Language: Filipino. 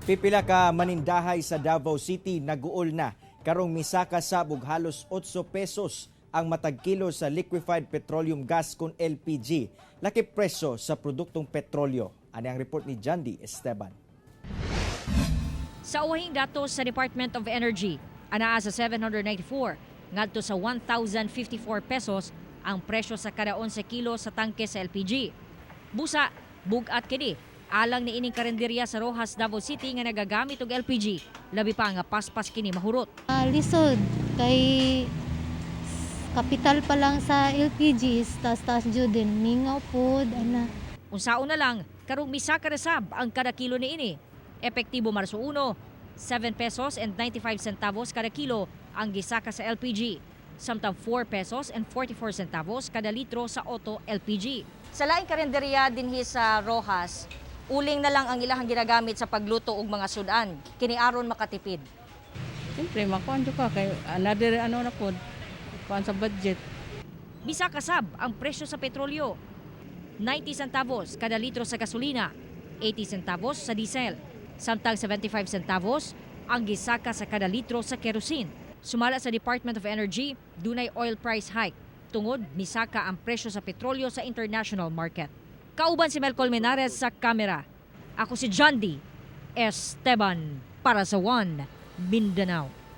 Pipila ka manindahay sa Davao City naguol na karong misa ka sabog halos 8 pesos ang matag kilo sa liquefied petroleum gas kun LPG. Laki presyo sa produktong petrolyo. Ani ang report ni Jandy Esteban. Sa uwahing datos sa Department of Energy, anaa sa 794 ngadto sa 1,054 pesos ang presyo sa kada 11 kilo sa tangke sa LPG. Busa, bugat kini alang ni ining karenderya sa Rojas, Davao City nga nagagamit og LPG, labi pa nga paspas kini mahurot. Lisod kay kapital pa lang sa LPG, taas-taas jud din mingaw pod ana. Unsaon na lang karong misa ka resab ang kada kilo ni ini. Epektibo Marso 1, 7 pesos and 95 centavos kada kilo ang gisaka sa LPG. Samtang 4 pesos and 44 centavos kada litro sa auto LPG. Sa laing karenderya dinhi sa Rojas, uling na lang ang ilahang ginagamit sa pagluto og mga sudan. Kini aron makatipid. Siyempre, makuhan ka kay another na po, kuhan sa budget. Bisa kasab ang presyo sa petrolyo. 90 centavos kada litro sa gasolina, 80 centavos sa diesel. Samtang 75 centavos ang gisaka sa kada litro sa kerosene. Sumala sa Department of Energy, dunay oil price hike. Tungod, misaka ang presyo sa petrolyo sa international market. Kauban si Mel Colmenares sa kamera. Ako si Jandy Esteban para sa One Mindanao.